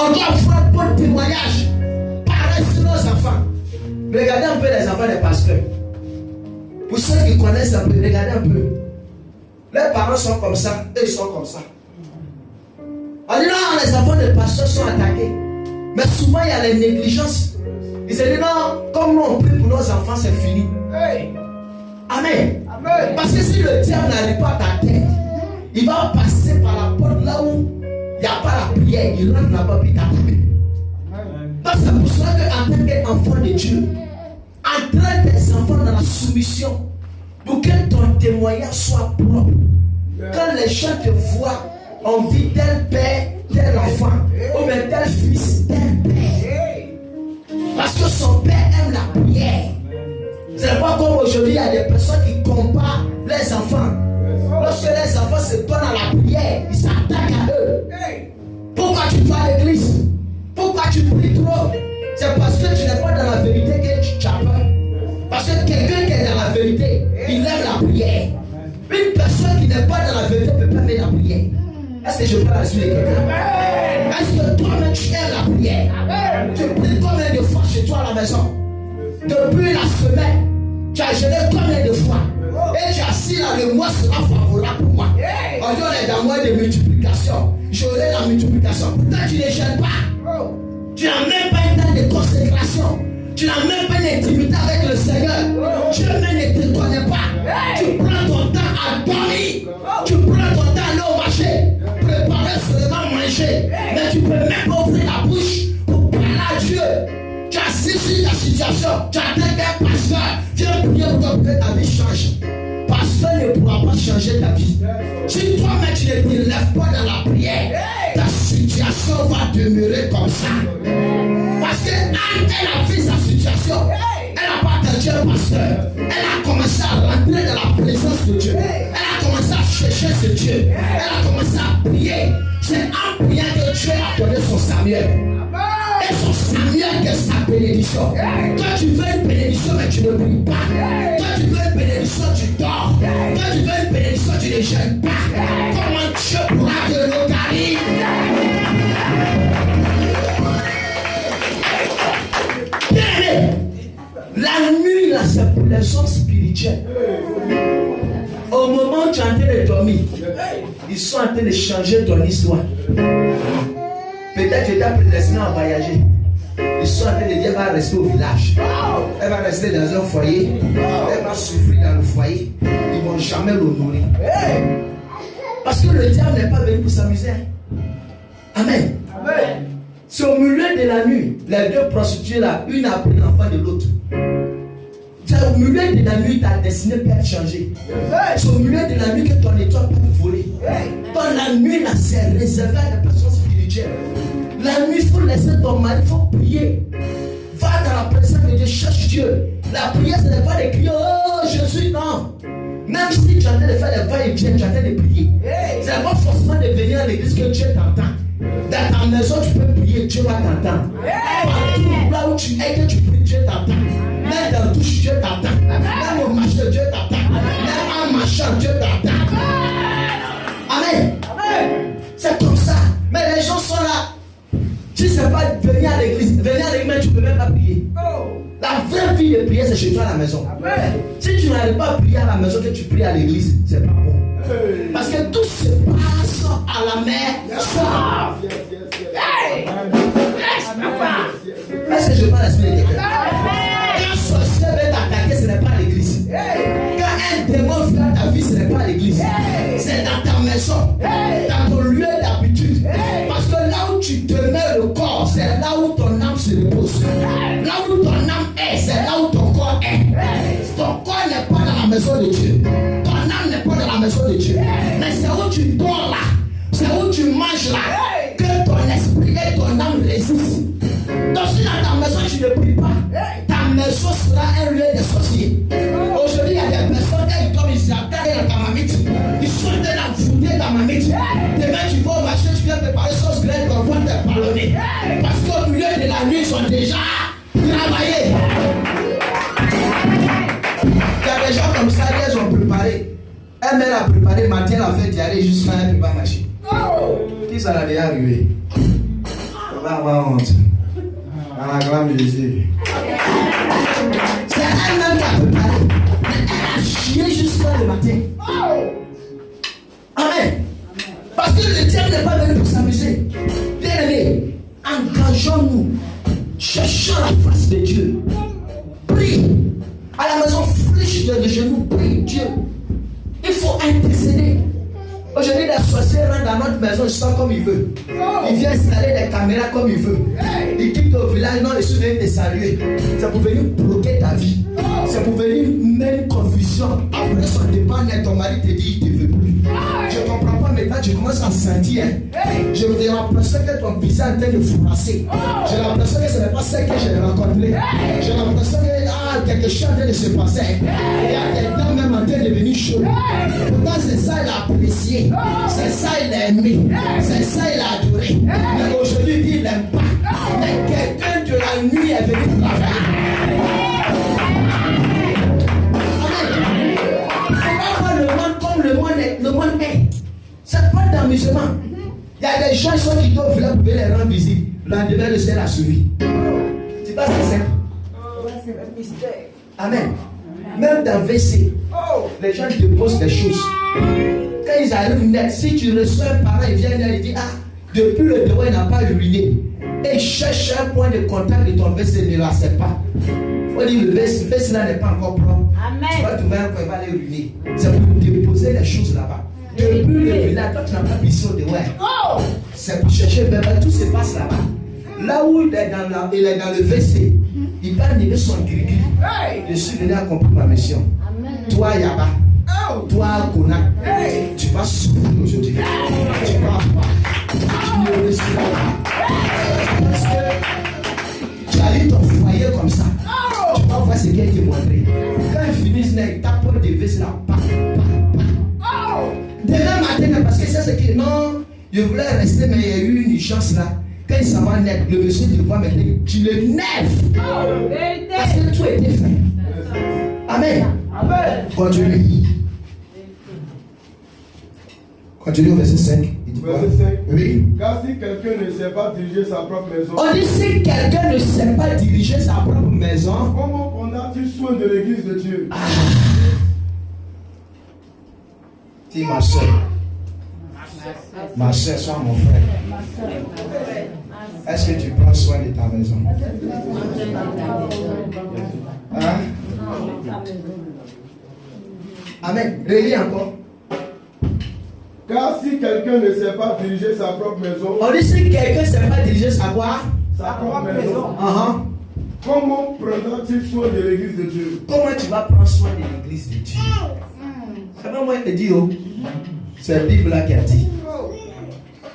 On doit faire un bon témoignage. Parler sur nos enfants. Regardez un peu les enfants des pasteurs. Pour ceux qui connaissent un peu, regardez un peu. Les parents sont comme ça, eux ils sont comme ça. On dit non, les enfants des pasteurs sont attaqués. Mais souvent il y a les négligences. Ils se disent non, comme nous on prie pour nos enfants, c'est fini. Hey. Amen. Amen. Parce que si le diable n'arrive pas à ta tête, il va passer par la porte là où il n'y a pas la prière. Il rentre là-bas et t'attaque. Donc c'est pour cela qu'en tant qu'enfant de Dieu, entraîne tes enfants dans la soumission pour que ton témoignage soit propre. Quand les gens te voient, on dit tel père, tel enfant, ou bien tel fils, tel père. Parce que son père aime la prière. C'est pas comme aujourd'hui, il y a des personnes qui comparent les enfants. Lorsque les enfants se donnent à la prière, ils s'attaquent à eux. Pourquoi tu vas à l'église? Pourquoi tu pries trop? C'est parce que tu n'es pas dans la vérité que tu as peur. Parce que quelqu'un qui est dans la vérité, il aime la prière. Une personne qui n'est pas dans la vérité ne peut pas aimer la prière. Est-ce que je peux assurer quelqu'un? Est-ce que toi-même tu aimes la prière? Tu pries combien de fois chez toi à la maison? Depuis la semaine, tu as jeûné combien de fois? Et tu as assis là, le mois sera favorable pour moi. On dit on est dans le mois de multiplication. J'aurai la multiplication. Pourtant tu ne gênes pas. Tu n'as même pas un temps de consécration. Tu n'as même pas une intimité avec le Seigneur. Dieu même ne te connaît pas. Tu prends ton temps à dormir. Tu prends ton temps à aller au marché. Préparer seulement manger. Mais tu ne peux même pas ouvrir la bouche pour parler à Dieu. Tu as saisi la situation. Tu attends qu'un pasteur vienne prier pour que ta vie change. Pasteur ne pourra pas changer ta vie. Si toi-même tu ne te lèves pas dans la prière, ta situation va demeurer comme ça. Parce que Anne, elle a vu sa situation. Elle n'a pas attendu un pasteur. Elle a commencé à rentrer dans la présence de Dieu. Elle a commencé à chercher ce Dieu. Elle a commencé à prier. C'est en priant que Dieu a donné son Samuel. Et son Samuel que sa bénédiction. Toi tu veux une bénédiction mais tu ne pries pas. Toi tu veux une bénédiction, tu dors. Toi tu veux une bénédiction, tu ne jeûnes pas. Comment Dieu pourra te localiser? La nuit là c'est pour les hommes spirituels. Au moment où tu es en train de dormir, ils sont en train de changer ton histoire. Peut-être que tu as prédestiné à voyager. Ils sont en train de dire qu'elle va rester au village. Elle va rester dans un foyer. Elle va souffrir dans le foyer. Ils ne vont jamais l'honorer. Parce que le diable n'est pas venu pour s'amuser. Amen. Amen. C'est au milieu de la nuit, les deux prostituées là, une a pris l'enfant de l'autre. C'est au milieu de la nuit ta destinée peut être changée. C'est au milieu de la nuit que ton étoile peut être volée. Dans la nuit là, c'est réservé à des personnes spirituelles. La nuit, il faut laisser ton mari, il faut prier. Va dans la présence de Dieu, cherche Dieu. La prière, ce n'est pas de crier, oh Jésus, non. Même si tu es en train de faire des va-et-vient, tu es en train de prier. Ce n'est pas forcément de venir à l'église que Dieu t'entend. Dans ta maison, tu peux prier, Dieu va t'entendre. Partout là où tu es, que tu pries, Dieu t'entend. Même dans la douche, Dieu t'entend. Même au marché, Dieu t'entend. Même en marchant, Dieu t'entend. Amen. C'est comme ça. Mais les gens sont là. Si ce n'est pas venir à l'église, mais tu ne peux même pas prier. La vraie vie de prière, c'est chez toi à la maison. Si tu n'arrives pas à prier à la maison, que tu pries à l'église, c'est pas bon. Parce que tout se passe à la maison. Est-ce que je parle à l'esprit de quelqu'un? Quand un sorcier veut t'attaquer, ce n'est pas à l'église. Quand un démon vient ta vie, ce n'est pas à l'église. C'est dans ta maison, dans ton lieu d'habitude. Parce que là où tu demeures le corps, c'est là où ton âme se repose. Là où ton âme est, c'est là où ton corps est. Ton corps n'est pas dans la maison de Dieu. Ton âme n'est pas dans la maison de Dieu. Mais c'est où tu dors là, c'est où tu manges là, que ton esprit et ton âme résistent. Donc si dans ta maison tu ne pries pas, ta maison sera un lieu de sorciers. Aujourd'hui il y a des personnes qui comme ils s'appellent dans ta mamite, ils sont en train d'enfouter ta mamite. Demain tu vas au marché, tu viens préparer sauce graine qu'on va te pardonner. Parce qu'au milieu de la nuit ils sont déjà travaillés. Il y a des gens comme ça, ils ont préparé. Elle mère a préparé, matin elle a fait diarrhée jusqu'à elle ne peut pas marcher. Qui ça l'a déjà arrivé? va avoir honte. Dans la grande Jésus. C'est elle-même qui a préparé. Elle a chié jusqu'à le matin. Amen. Parce que le diable n'est pas venu pour s'amuser. Bien aimé, engageons-nous. Cherchons la face de Dieu. Prie. À la maison, fléchis de genoux. Prie Dieu. Il faut intercéder. Aujourd'hui, les sorciers rentrent dans notre maison, ils sont comme ils veulent. Il vient installer des caméras comme il veut. Il quitte au village, non, ils sont venus te saluer. C'est pour venir bloquer ta vie. C'est pour venir mettre confusion. Après, ça dépend de ton mari te dit, il ne te veut plus. Je ne comprends pas maintenant, tu commences à sentir. J'ai l'impression que ton visage est en train de froisser. J'ai l'impression que ce n'est pas ça que j'ai rencontré. J'ai l'impression que quelque chose est en train de se passer. Il y a des temps même en train de devenir chaud. Pourtant, c'est ça il a apprécié. C'est ça il a aimé. C'est ça il a adoré. Mais aujourd'hui, il n'aime pas. Mais quelqu'un de la nuit est venu travailler. Le monde est. C'est pas d'amusement. Il y a des gens qui sont quittés au village pour les rendre visibles. L'endemain, le ciel a suivi. Tu passes c'est simple. C'est un mystère. Amen. Même dans WC, les gens te posent des choses. Quand ils arrivent net, si tu reçois un parent, il vient et il dit, depuis le devoir, il n'a pas uriné. Et il cherche un point de contact de ton WC, il ne l'accepte pas. Il faut dire, le WC là n'est pas encore propre. Amen. Tu vas trouver un point, il va aller uriner. C'est pour déposer les choses là-bas. Depuis le village, toi tu n'as pas mission de ouais. C'est pour chercher, tout se passe là-bas. Là où il est dans le WC, il va arriver son gris-gris. Je suis venu accomplir ma mission. Amen. Toi, Yaba. Toi, Kona. Tu vas souffrir aujourd'hui. Tu vas pas. Tu ne respiras pas. Parce que tu as eu ton foyer comme ça. Tu vas voir ce qu'il a été montré. Quand ils finissent, ils tapent des WC là. Demain matin, parce que ça c'est que non, je voulais rester, mais il y a eu une chance là. Quand il s'en va net, le monsieur te voit maintenant, tu le nerves. Parce que tout était fait. Amen. Amen. Continue. Continue au verset 5. Verset 5. Oui. Car si quelqu'un ne sait pas diriger sa propre maison. On dit si quelqu'un ne sait pas diriger sa propre maison. Comment prendra-t-il soin de l'église de Dieu? Dis ma soeur. Ma soeur, sois mon frère. Est-ce que tu prends soin de ta maison? Hein? Amen. Relis encore. Car si quelqu'un ne sait pas diriger sa propre maison. On dit si quelqu'un ne sait pas diriger sa quoi? Sa propre maison. Comment prendra-t-il soin de l'église de Dieu? Comment tu vas prendre soin de l'église de Dieu? C'est pas moi qui te dis, c'est la Bible là qui a dit.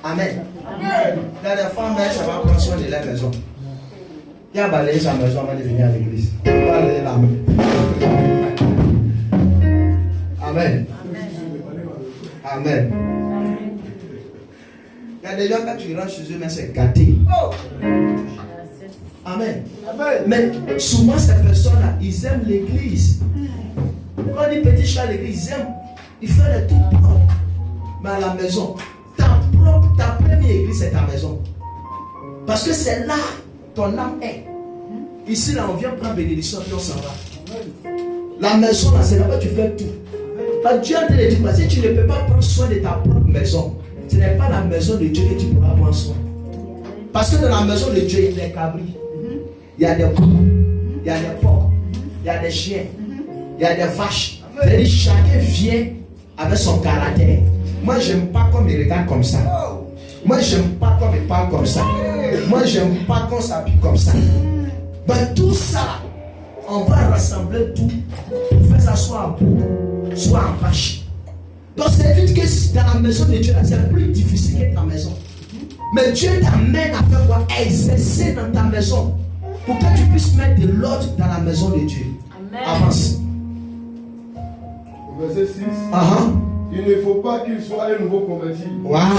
Amen. Amen. Là, les femmes, ça va prendre soin de la maison. Il y a balayé sa maison avant de venir à l'église. Balayer la main. Amen. Amen. Il y a des gens, quand tu rentres chez eux, mais c'est gâté. Amen. Amen. Mais souvent, ces personnes-là, ils aiment l'église. Quand les petits chats à l'église, ils aiment. Ils font les tout propres. Mais à la maison, ta première église, c'est ta maison. Parce que c'est là ton âme est. Ici, là, on vient prendre bénédiction, puis on s'en va. La maison, là, c'est là-bas que tu fais tout. Dieu a dit, si tu ne peux pas prendre soin de ta propre maison, ce n'est pas la maison de Dieu que tu pourras prendre soin. Parce que dans la maison de Dieu, il y a des cabris, il y a des boucs, il y a des porcs, il y a des chiens, il y a des vaches. C'est-à-dire chacun vient avec son caractère. Moi, j'aime pas qu'on me regarde comme ça. Moi, j'aime pas qu'on me parle comme ça. Moi, j'aime pas qu'on s'habille comme ça. Ben, tout ça, on va rassembler tout pour faire ça soit en bouc, soit en vache. Donc, c'est vite que dans la maison de Dieu, c'est plus difficile que ta maison. Mais Dieu t'amène à faire quoi? Exercer dans ta maison pour que tu puisses mettre de l'ordre dans la maison de Dieu. Amen. Avance. Verset 6. Il ne faut pas qu'il soit un nouveau converti. Voilà.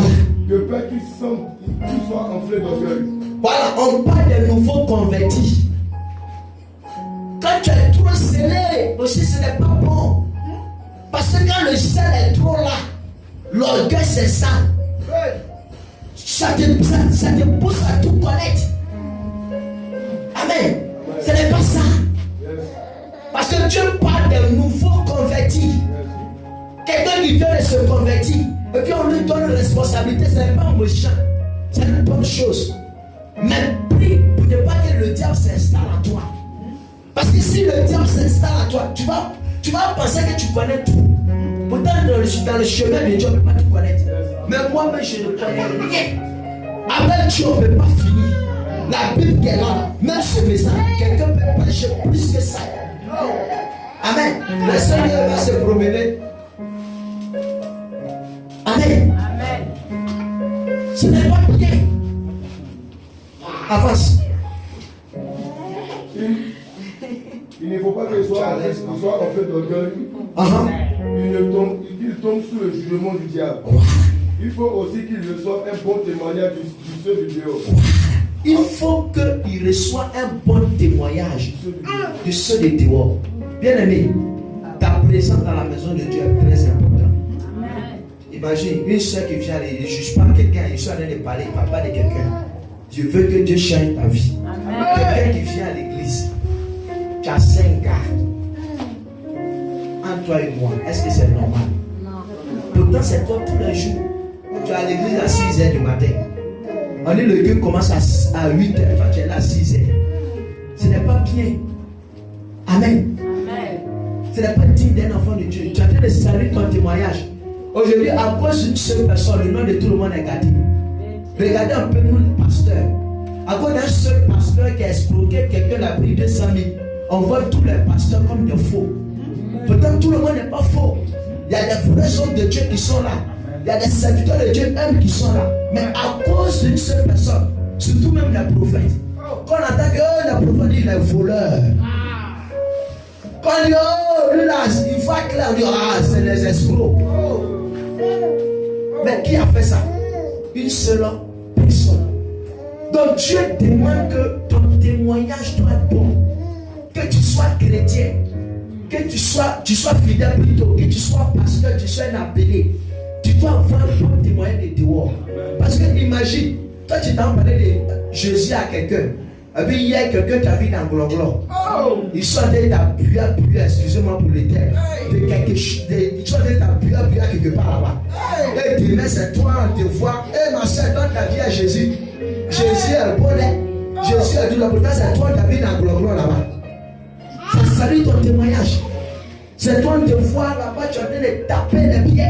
De peur qu'il soit enflé d'orgueil. Voilà, on parle de nouveaux convertis. Quand tu es trop scellé, aussi ce n'est pas bon. Parce que quand le sel est trop là, l'orgueil c'est ça. Ça te pousse à tout connaître. que Dieu parle des nouveaux convertis. Quelqu'un qui vient de se convertir, et puis on lui donne une responsabilité, ce n'est pas méchant, c'est une bonne chose. Mais prie pour ne pas que le diable s'installe en toi. Parce que si le diable s'installe en toi, tu vas penser que tu connais tout. Pourtant, dans le chemin de Dieu, on ne peut pas tout connaître. Mais moi-même, je ne connais rien. Avec Dieu, on ne peut pas finir. La Bible qui est là, même ce message, quelqu'un peut prêcher plus que ça. Amen. Le Seigneur va se promener. Amen. Ce n'est pas bien. Avance. Il ne faut pas qu'il soit en fait d'orgueil. Qu'il tombe sous le jugement du diable. Il faut aussi qu'il reçoive un bon témoignage du ceux du dehors. Il faut qu'il reçoive un bon témoignage de ceux de dehors. Bien aimé, ta présence dans la maison de Dieu est très importante. Imagine une soeur qui vient, elle ne juge pas quelqu'un, il est en train de parler, il ne parle pas de quelqu'un. Je veux que Dieu change ta vie. Quelqu'un qui vient à l'église, tu as 5 gars. Entre toi et moi, est-ce que c'est normal? Non. Pourtant, c'est toi tous les jours. Tu es à l'église à 6h du matin. On dit le culte commence à 8h, toi tu es là à 6h. Ce n'est pas bien. Amen. Ce n'est pas digne d'un enfant de Dieu. Tu es en train de saluer ton témoignage. Aujourd'hui, à cause d'une seule personne, le nom de tout le monde est gâté. Regardez un peu nous les pasteurs. À cause d'un seul pasteur qui a escroqué quelqu'un a pris 200 000, on voit tous les pasteurs comme des faux. Pourtant, tout le monde n'est pas faux. Il y a des vrais hommes de Dieu qui sont là. Il y a des serviteurs de Dieu même qui sont là. Mais à cause d'une seule personne, surtout même les prophètes. Quand on entend que le prophète dit il est voleur. Quand on dit lui là, il va clair, on dit c'est les escrocs. Mais qui a fait ça? Une seule personne. Donc Dieu demande que ton témoignage doit être bon. Que tu sois chrétien. Que tu sois fidèle plutôt. Que tu sois pasteur, tu sois un appelé. Tu dois avoir un bon témoignage de dehors. Parce que imagine, toi tu t'en parlais de Jésus à quelqu'un. Et puis hier, quelqu'un t'a vu dans Gloglo. Il soit allé t'appuyer, excusez-moi pour les termes. Il soit allé t'appuyer quelque part là-bas. Et demain, c'est toi, on te voit. Et ma soeur, donne ta vie à Jésus. Jésus est bon. Jésus a dit, pourtant, c'est toi, ta vie dans Gloglo là-bas. Ça salue ton témoignage. C'est toi, on te voit là-bas, tu es en train de taper les pieds.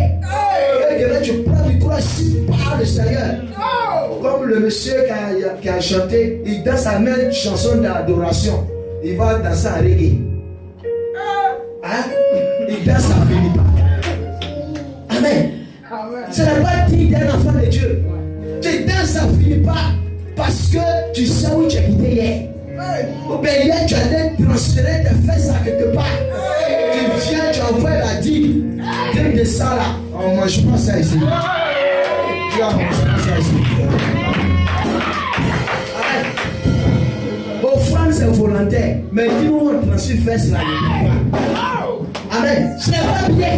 Et demain, tu prends du courage si par le Seigneur. Comme le monsieur qui a chanté, il danse sa même chanson d'adoration. Il va danser en reggae. Hein? Il danse à Philippe. Amen. Ce n'est pas digne d'un enfant de Dieu. Tu danses à Philippe parce que tu sais où tu as quitté hier. Ou bien hier, tu allais transférer tes fesses à quelque part. Tu viens, tu envoies la dîme. Dîme de ça là. On ne mange pas ça ici. Tu vas manger ça ici. Offrande c'est volontaire. Mais dis-nous on transfère fesses là. Amen. Ce n'est pas bien.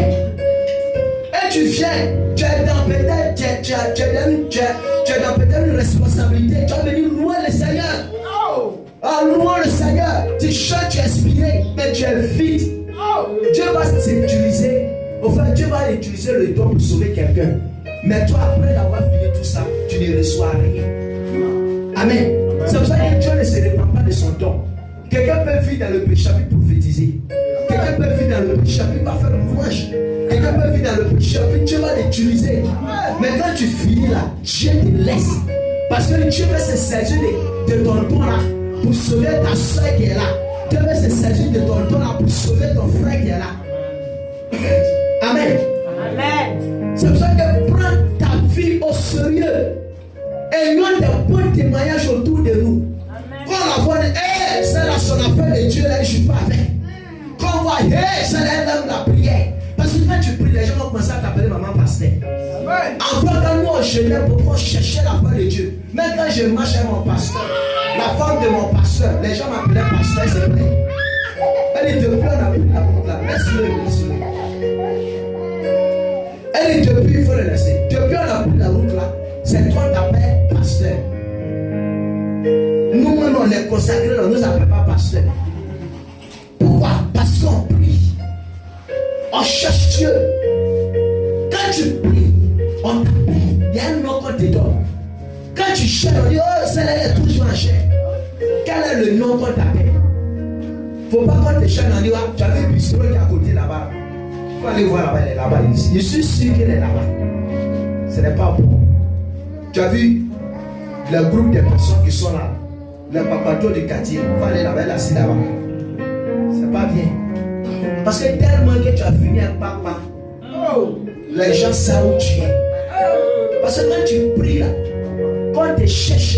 Et tu viens, tu es dans peut-être, tu es dans peut-être une responsabilité. Tu as venu louer le Seigneur. Louer le Seigneur. Tu chantes, tu es inspiré, mais tu es vide. Dieu va t'utiliser. Enfin, Dieu va utiliser le don pour sauver quelqu'un. Mais toi, après avoir fini tout ça, tu ne reçois rien. Amen. C'est pour ça que Dieu ne se répand pas de son don. Quelqu'un peut vivre dans le péché et prophétiser. Quelqu'un peut vivre dans le péché et va faire le louange. Quelqu'un peut vivre dans le péché et Dieu va l'utiliser. Mais quand tu finis là, Dieu te laisse. Parce que Dieu veut se servir de ton don là pour sauver ta soeur qui est là. Dieu veut se servir de ton don là pour sauver ton frère qui est là. Amen. Amen. C'est pour ça que prends ta vie au sérieux. Ayons de bons témoignages autour de nous. Quand on voit, c'est là son affaire de Dieu, là, je ne joue pas avec. Quand on voit, c'est là, elle aime la prière. Parce que quand tu pries, les gens vont commencer à t'appeler maman pasteur. Encore quand nous on jeûnait, pourquoi on cherchait la foi de Dieu. Même quand je marche avec mon pasteur, la femme de mon pasteur, les gens m'appelaient pasteur, c'est vrai. Elle dit depuis on a pris la route là, laisse-le. Elle dit depuis il faut le laisser. Depuis on a pris la route là, c'est toi t'appelles pasteur. Nous-mêmes on est consacrés, on ne nous appelle pas pasteur. Pourquoi? Parce qu'on cherche Dieu. Quand tu pries, on t'appelle. Il y a un nom qu'on te donne. Quand tu cherches, on dit, oh, celle-là est toujours en chair. Quel est le nom qu'on t'appelle? Faut pas qu'on te cherche, on dit, tu as vu le bistrot qui est à côté là-bas. Il faut aller voir là-bas, elle est là-bas. Je suis sûr qu'elle est là-bas. Ce n'est pas bon. Tu as vu le groupe de personnes qui sont là, le papato du quartier, il faut aller là-bas, elle est assise là-bas. C'est pas bien. Parce que tellement que tu as fini avec papa, les gens savent où tu es. Parce que quand tu pries là, quand on te cherche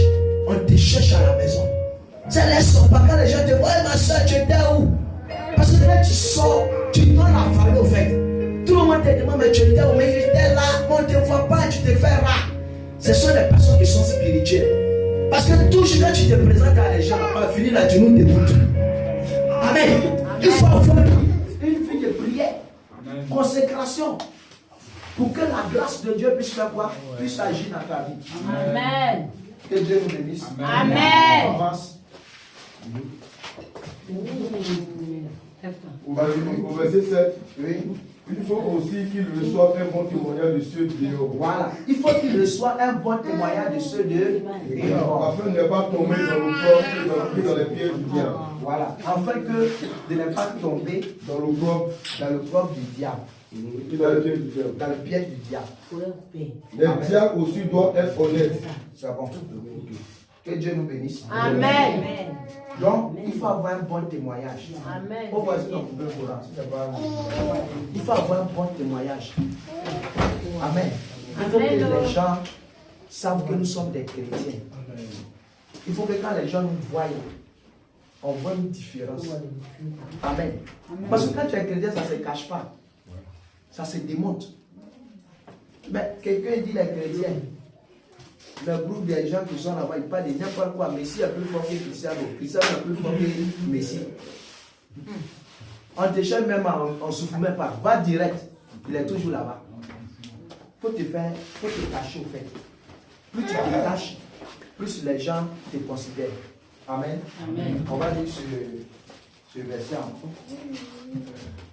à la maison. Ça laisse pas quand les gens te voient, ma soeur, tu étais où? Parce que quand tu sors, tu donnes la famille au fait. Tout le monde te demande, mais tu étais où? Mais j'étais là, on ne te voit pas, tu te fais rare. Ce sont des personnes qui sont spirituelles. Parce que toujours quand tu te présentes à les gens, on va finir là, tu nous dégoûtes. Amen. Il faut avoir une vie de prière, consécration, pour que la grâce de Dieu puisse faire quoi? Puisse agir dans ta vie. Amen. Que Dieu nous bénisse. Amen. On avance. Au verset 7, oui. Il faut aussi qu'il reçoive un bon témoignage de ceux dehors. Voilà. Il faut qu'il reçoive un bon témoignage de ceux dehors. Afin de ne pas tomber dans le corps et dans les pièges du diable. Voilà. Afin que de ne pas tomber Dans le corps dans le corps du diable. et dans les pièges du diable. Dans le piège du diable. Les diables aussi doivent être honnêtes. C'est bon. Que Dieu nous bénisse. Amen. Donc, il faut avoir un bon témoignage. Amen. Au voisin, on peut il faut avoir un bon témoignage. Amen. Il faut que les gens savent que nous sommes des chrétiens. Il faut que quand les gens nous voient, on voit une différence. Amen. Parce que quand tu es chrétien, ça ne se cache pas. Ça se démontre. Mais quelqu'un dit les chrétiens. Le groupe des gens qui sont là-bas, ils parlent de n'importe quoi. Messie est plus fort que Cristiano. Cristiano est plus fort que Messie. On te cherche même, on ne souffre même pas. Va direct. Il est toujours là-bas. Faut te cacher au fait. Plus tu te caches, plus les gens te considèrent. Amen. Amen. On va lire ce verset encore.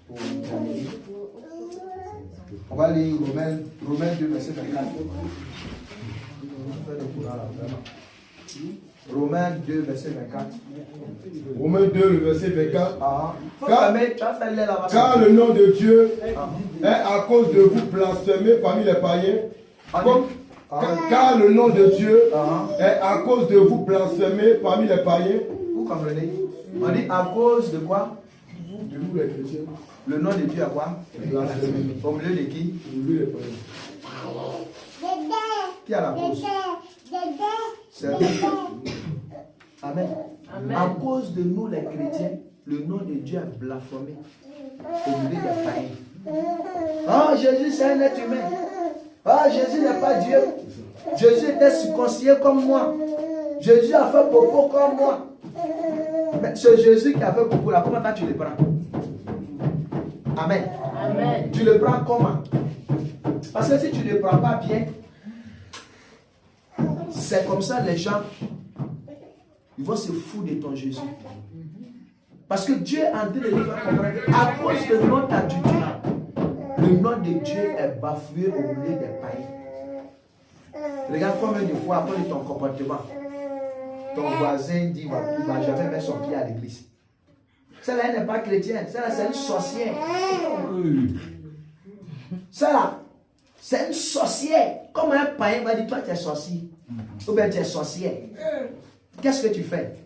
Pour terminer. On va lire Romains 2, verset 24. Romains 2, verset 24. Romains 2, le verset 24. Car le nom de Dieu est à cause de vous blasphémé parmi les païens. Car le nom de Dieu est à cause de vous blasphémé parmi les païens. Vous comprenez? On dit à cause de quoi? De vous les chrétiens. Le nom de Dieu à quoi? Blasphémé. Au milieu de qui? Au milieu des païens. Qui a la cause? C'est Dieu. Amen. À cause de nous les chrétiens, le nom de Dieu est blasphémé au milieu des païens. Oh, Jésus c'est un être humain. Oh, Jésus n'est pas Dieu. Jésus était circoncis comme moi. Jésus a fait popo comme moi. Mais ce Jésus qui a fait popo là, comment tu le prends? Amen. Amen. Tu le prends comment? Parce que si tu ne le prends pas bien, c'est comme ça les gens, ils vont se foutre de ton Jésus. Parce que Dieu est en train de nous faire comprendre à cause de notre attitude, le nom de Dieu est bafoué au milieu des païens. Regarde combien de fois après ton comportement, ton voisin dit qu'il ne va jamais mettre son pied à l'église. Celle-là n'est pas chrétienne, celle-là c'est une sorcière. Celle-là, c'est une sorcière. Comme un païen va dire, toi tu es sorcier. Ou bien tu es sorcière. Qu'est-ce que tu fais?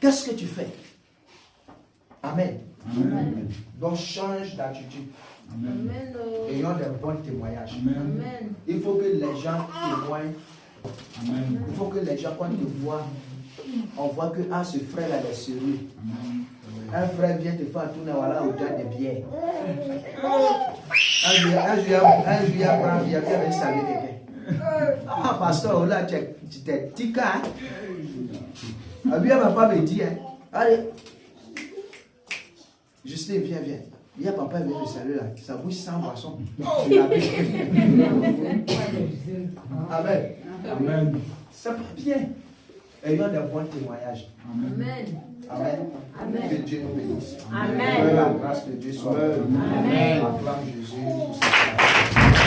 Qu'est-ce que tu fais? Amen. Amen. Donc change d'attitude. Amen. Ayons des bons témoignages. Amen. Il faut que les gens témoignent. Amen. Il faut que les gens, quand ils voient, on voit que ah, ce frère-là est sérieux. Un frère vient te faire tourner voilà, au tas de bière. Un jour, il prend bière, il vient saluer quelqu'un. Ah, pasteur, là, tu t'es tika. Ah, lui, elle ne va pas me dire. Hein. Allez. Justin, viens. Il y a papa, il vient me saluer là. Sa bouche sans boisson. Amen. Amen. C'est pas bien. Ayons des bons témoignages. Amen. Amen. Amen. Que Dieu nous bénisse. Amen. Que la grâce de Dieu soit avec nous. Amen. Acclame Jésus pour sa